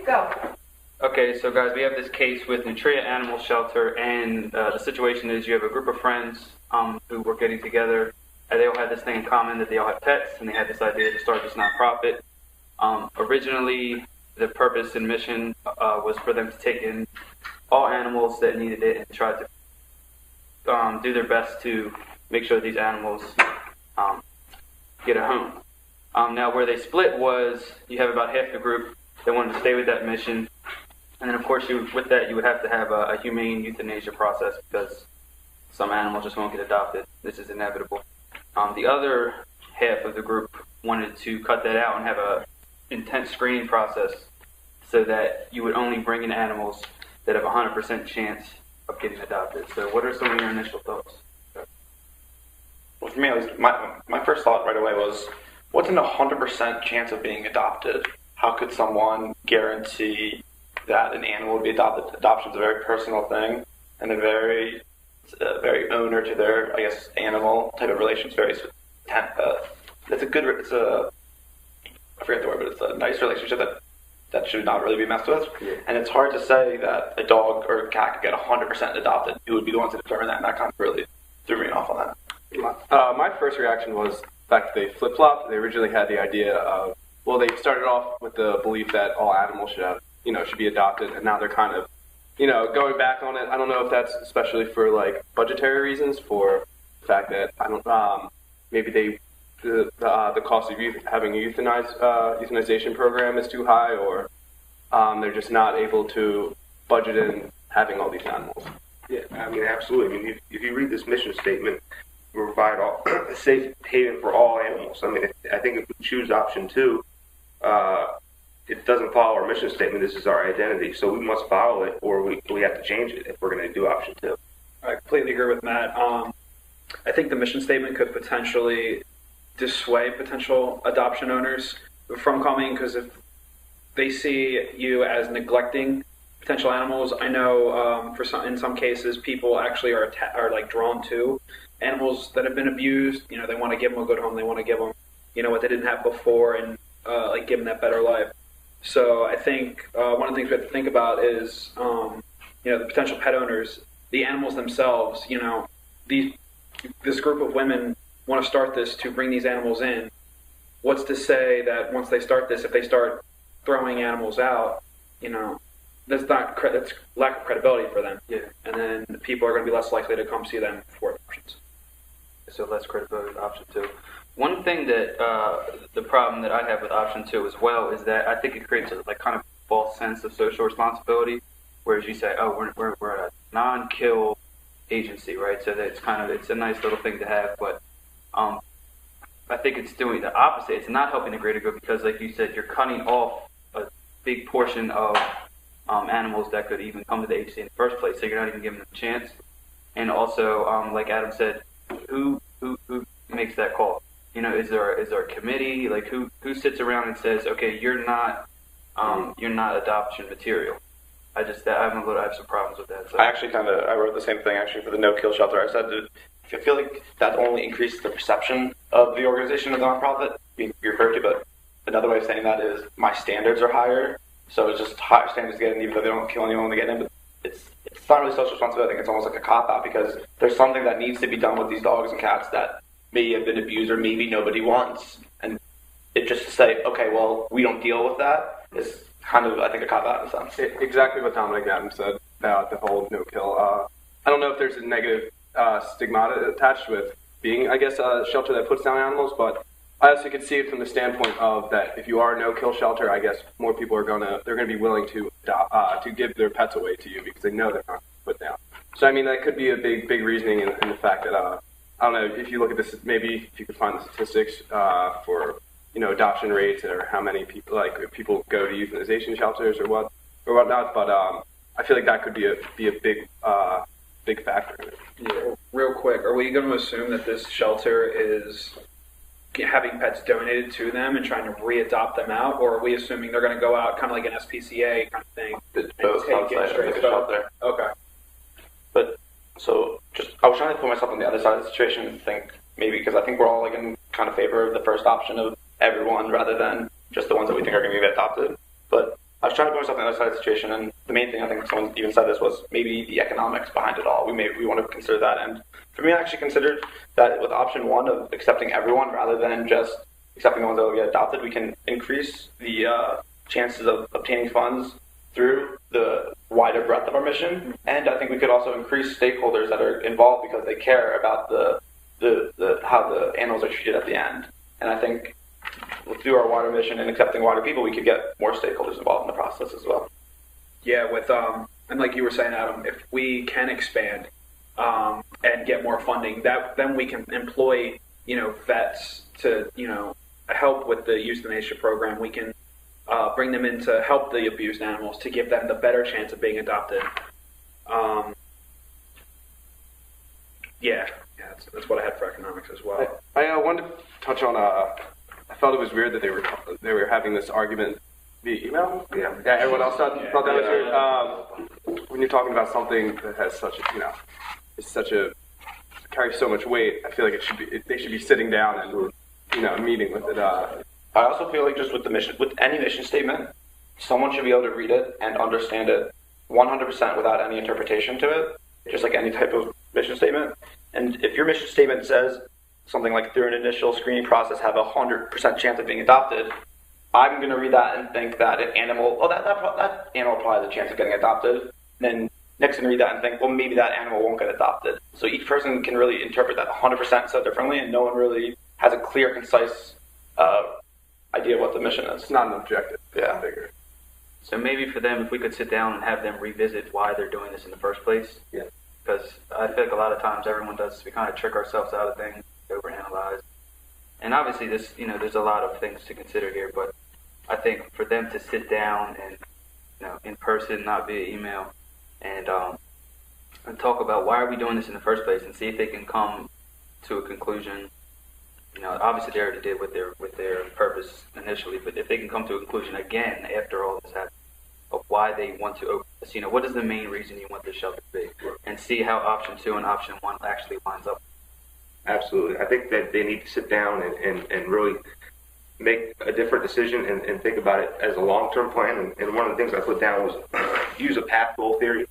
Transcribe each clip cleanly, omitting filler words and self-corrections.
Go. Okay, so guys, we have this case with Nutria Animal Shelter, and the situation is you have a group of friends who were getting together, and they all had this thing in common that they all had pets, and they had this idea to start this nonprofit. Originally, the purpose and mission was for them to take in all animals that needed it and try to do their best to make sure these animals get a home. Now, where they split was you have about half the group that wanted to stay with that mission, and then of course with that you would have to have a humane euthanasia process because some animals just won't get adopted. This is inevitable. The other half of the group wanted to cut that out and have a intense screening process so that you would only bring in animals that have a 100% chance of getting adopted. So what are some of your initial thoughts? Well, for me, at least, my first thought right away was, what's an 100% chance of being adopted? How could someone guarantee that an animal would be adopted? Adoption is a very personal thing and a very owner to their, I guess, animal type of relation. It's I forget the word, but it's a nice relationship that should not really be messed with. Yeah. And it's hard to say that a dog or a cat could get 100% adopted. Who would be the ones to determine that? And that kind of really threw me off on that. My first reaction was the fact that they flip-flopped. They originally had the idea of, well, they started off with the belief that all animals should be adopted, and now they're kind of, going back on it. I don't know if that's especially for like budgetary reasons, for the fact that maybe the cost of having a euthanization program is too high, or they're just not able to budget in having all these animals. Yeah, I mean, absolutely. I mean, if you read this mission statement, we provide a safe haven for all animals. I mean, I think if we choose option 2, it doesn't follow our mission statement. This is our identity, so we must follow it, or we have to change it if we're going to do option 2. I completely agree with Matt. I think the mission statement could potentially dissuade potential adoption owners from coming, because if they see you as neglecting potential animals, I know in some cases people actually are like drawn to animals that have been abused. They want to give them a good home. They want to give them, what they didn't have before, and like give them that better life. So I think one of the things we have to think about is, the potential pet owners, the animals themselves. This group of women want to start this to bring these animals in. What's to say that once they start this, if they start throwing animals out, that's lack of credibility for them. Yeah. And then people are going to be less likely to come see them for adoptions. So less credibility with option 2. One thing that the problem that I have with option 2 as well is that I think it creates a kind of false sense of social responsibility, whereas you say, oh, we're a non-kill agency, right? So that it's a nice little thing to have, but I think it's doing the opposite. It's not helping the greater good because, like you said, you're cutting off a big portion of animals that could even come to the agency in the first place. So you're not even giving them a chance. And also, like Adam said, who makes that call? Is there a committee? Like who sits around and says, okay, you're not adoption material? I have some problems with that. So. I wrote the same thing actually for the no-kill shelter. I said I feel like that only increases the perception of the organization of the nonprofit being referred to, but another way of saying that is my standards are higher, so it's just higher standards to get in, even though they don't kill anyone when they get in, but it's not really social responsibility. I think it's almost like a cop-out, because there's something that needs to be done with these dogs and cats that may have been abused or maybe nobody wants, and it just to say, okay, well, we don't deal with that is kind of, I think, a cop-out in a sense. Exactly what Dominic and Adam said about the whole no-kill. I don't know if there's a negative stigmata attached with being, I guess, a shelter that puts down animals, but I also could see it from the standpoint of that if you are a no-kill shelter, I guess more people are gonna be willing to give their pets away to you because they know they're not put down. So I mean that could be a big reasoning in the fact that I don't know if you look at this, maybe if you could find the statistics for adoption rates or how many people go to euthanization shelters or whatnot, but I feel like that could be a big factor in it. Yeah. Real quick, are we going to assume that this shelter is having pets donated to them and trying to re-adopt them out, or are we assuming they're going to go out kind of like an SPCA kind of thing? It's both outside of the shelter. Okay. But so I was trying to put myself on the other side of the situation and think maybe, because I think we're all in kind of favor of the first option of everyone rather than just the ones that we think are going to get adopted. But I was trying to put myself in the other side of the situation, and the main thing I think someone even said this was maybe the economics behind it all. We want to consider that, and for me, I actually considered that with option one of accepting everyone rather than just accepting the ones that will get adopted, we can increase the chances of obtaining funds through the wider breadth of our mission, and I think we could also increase stakeholders that are involved because they care about the how the animals are treated at the end. And I think through our wider mission and accepting wider people, we could get more stakeholders involved in the process as well. Yeah, with and like you were saying, Adam, if we can expand and get more funding, then we can employ vets to help with the euthanasia program. We can bring them in to help the abused animals to give them the better chance of being adopted. That's what I had for economics as well. I wanted to touch on. I felt it was weird that they were having this argument via email. Yeah. Everyone else thought that was weird. When you're talking about something that has such a carries so much weight, I feel like they should be sitting down and meeting with it. I also feel like just with any mission statement, someone should be able to read it and understand it 100% without any interpretation to it, just like any type of mission statement. And if your mission statement says something like through an initial screening process have a 100% chance of being adopted, I'm going to read that and think that an animal, that animal probably has a chance of getting adopted. And then Nick's going to read that and think, well, maybe that animal won't get adopted. So each person can really interpret that 100% so differently, and no one really has a clear, concise idea of what the mission is. It's not an objective. Yeah. Figure. So maybe for them, if we could sit down and have them revisit why they're doing this in the first place. Yeah. Because I feel like a lot of times everyone does, we kind of trick ourselves out of things, overanalyze. And obviously this, there's a lot of things to consider here, but I think for them to sit down and, in person, not via email, and talk about why are we doing this in the first place, and see if they can come to a conclusion. Obviously they already did with their purpose initially, but if they can come to a conclusion again after all this happened of why they want to open this, what is the main reason you want this shelter to be, and see how option 2 and option 1 actually lines up. Absolutely. I think that they need to sit down and really make a different decision and think about it as a long-term plan. And one of the things I put down was use a path goal theory.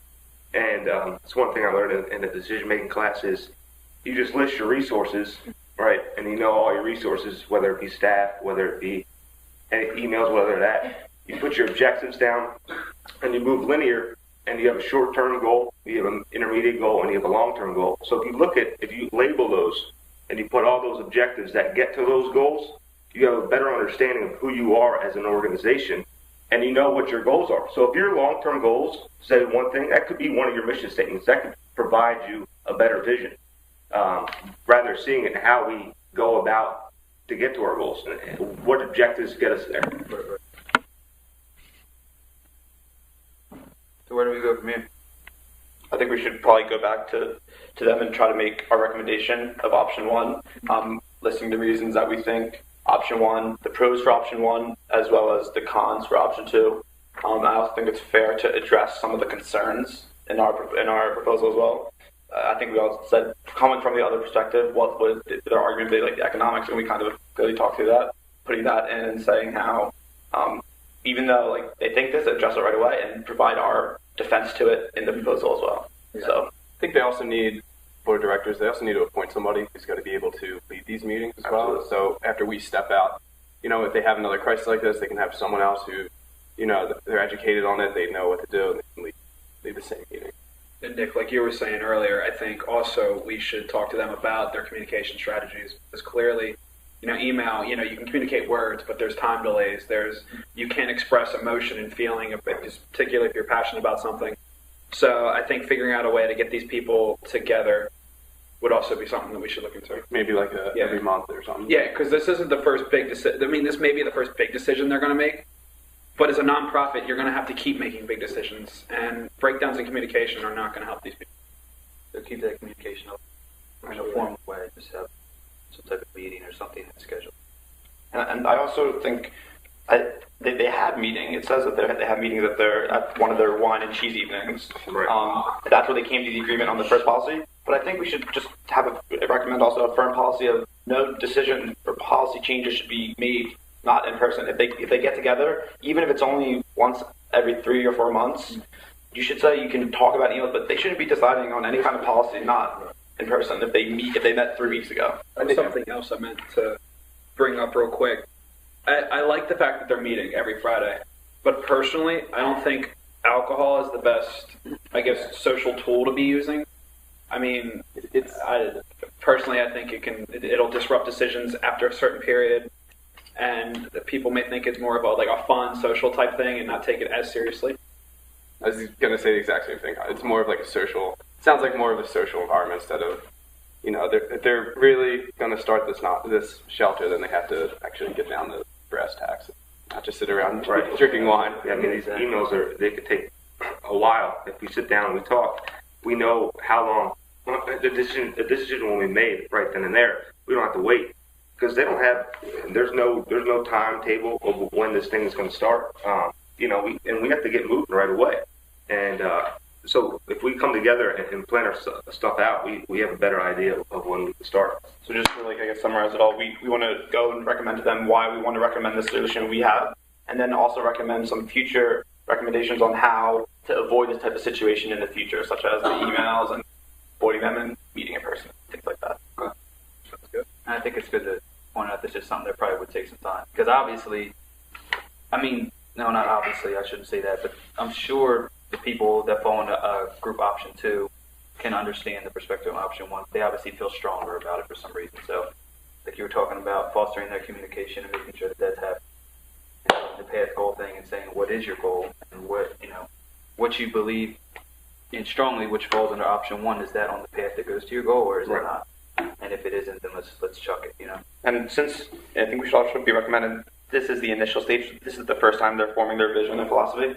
And it's one thing I learned in the decision-making class is you just list your resources, right? And all your resources, whether it be staff, whether it be any emails, whether that. You put your objectives down and you move linear, and you have a short-term goal, you have an intermediate goal, and you have a long-term goal. So if you label those and you put all those objectives that get to those goals, you have a better understanding of who you are as an organization, and you know what your goals are. So if your long-term goals say one thing, that could be one of your mission statements. That could provide you a better vision, rather seeing it how we go about to get to our goals and what objectives get us there. So where do we go from here? I think we should probably go back to them and try to make our recommendation of option 1, listing the reasons that we think option 1, the pros for option 1, as well as the cons for option 2. I also think it's fair to address some of the concerns in our proposal as well. I think we all said, coming from the other perspective, what would their argument be, like the economics, and we kind of really talked through that, putting that in and saying how even though they think this, address it right away and provide our defense to it in the proposal as well. Yeah. So I think they also need board of directors. They also need to appoint somebody who's going to be able to lead these meetings as well. So after we step out, if they have another crisis like this, they can have someone else who, they're educated on it. They know what to do, and they can lead the same meeting. And Nick, like you were saying earlier, I think also we should talk to them about their communication strategies, because clearly, email, you can communicate words, but there's time delays. You can't express emotion and feeling, particularly if you're passionate about something. So I think figuring out a way to get these people together would also be something that we should look into. Maybe every month or something. Yeah, because this isn't the first big decision. I mean, this may be the first big decision they're going to make, but as a nonprofit, you're going to have to keep making big decisions, and breakdowns in communication are not going to help these people. So keep that communication up in a formal way. Just have some type of meeting or something that's scheduled. And I also think they had meeting. It says that they have meetings at one of their wine and cheese evenings. Right. That's where they came to the agreement on the first policy. But I think we should just recommend also a firm policy of no decision or policy changes should be made not in person. If they get together, even if it's only once every 3 or 4 months, you should say you can talk about emails, but they shouldn't be deciding on any kind of policy not in person if they met 3 weeks ago. Something else I meant to bring up real quick. I like the fact that they're meeting every Friday, but personally, I don't think alcohol is the best, I guess, social tool to be using. I mean, personally, I think it'll disrupt decisions after a certain period, and people may think it's more of a fun social type thing and not take it as seriously. I was going to say the exact same thing. It's more of like a social. Sounds like more of a social environment instead of, if they're really going to start this shelter, then they have to actually get down to brass tacks, not just sit around drinking wine. Yeah, I mean, these emails they could take a while. If we sit down and we talk, we know how long the decision will be made right then and there. We don't have to wait because there's no timetable of when this thing is going to start. We have to get moving right away. And so if we come together and plan our stuff out, we have a better idea of when we can start. So just to summarize it all, we want to go and recommend to them why we want to recommend the solution we have, and then also recommend some future recommendations on how to avoid this type of situation in the future, such as the emails and avoiding them and meeting in person, things like that. Sounds good. And I think it's good to point out this is something that probably would take some time. Because obviously, no, not obviously, I shouldn't say that, but I'm sure the people that fall into group option 2 can understand the perspective of option 1. They obviously feel stronger about it for some reason. So, like you were talking about, fostering their communication and making sure that that's happening. The path goal thing and saying what is your goal and what you believe in strongly, which falls under option 1. Is that on the path that goes to your goal, or is it not? And if it isn't, then let's chuck it. And since I think we should also be recommended, this is the initial stage. This is the first time they're forming their vision and philosophy.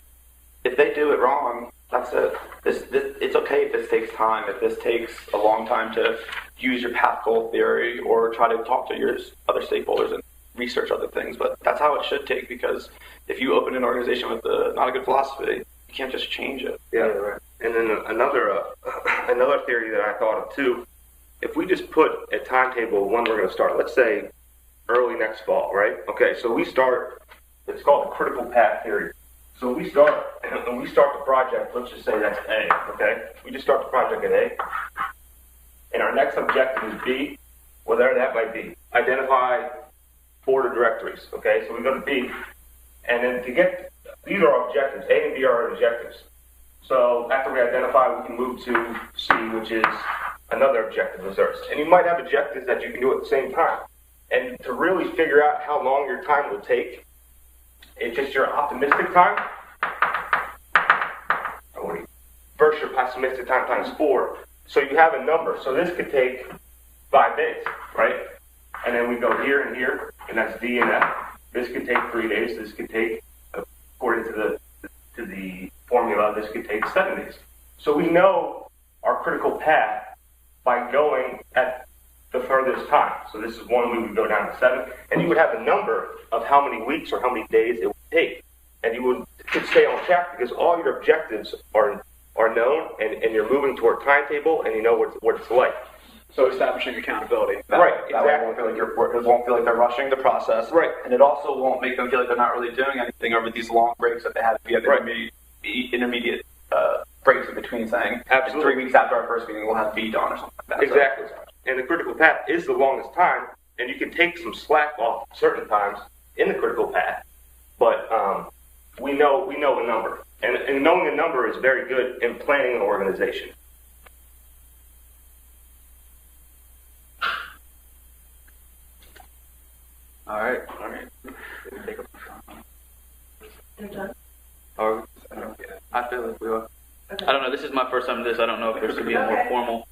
If they do it wrong, that's it. It's okay if this takes time. If this takes a long time to use your path goal theory or try to talk to your other stakeholders and research other things, but that's how it should take, because if you open an organization with not a good philosophy, you can't just change it. Yeah, right. And then another theory that I thought of too, if we just put a timetable when we're going to start, let's say early next fall, right? Okay, so we start, it's called the critical path theory. So we start the project, let's just say that's A, okay? We just start the project at A, and our next objective is B, whatever that might be. Identify board of directories, okay? So we go to B, and then these are our objectives. A and B are our objectives. So after we identify, we can move to C, which is another objective of ours. And you might have objectives that you can do at the same time. And to really figure out how long your time will take, it's just your optimistic time versus your pessimistic time times 4. So you have a number. So this could take 5 days, right? And then we go here and here, and that's D and F. This could take 3 days. This could take, according to the formula, this could take 7 days. So we know our critical path by going at the furthest time. So this is 1, we would go down to 7, and you would have a number of how many weeks or how many days it would take. And you could stay on track because all your objectives are known, and you're moving toward timetable, and you know what it's like. So establishing accountability. Right, exactly. It won't feel like they're rushing the process. Right. And it also won't make them feel like they're not really doing anything over these long breaks that they have. If you have intermediate breaks in between, saying, absolutely, 3 weeks after our first meeting, we'll have B done or something like that. Exactly. So, and the critical path is the longest time, and you can take some slack off certain times in the critical path, but we know a number. And knowing a number is very good in planning an organization. All right. You're done? I feel like we are. I don't know. This is my first time to this. I don't know if there's going to be a more formal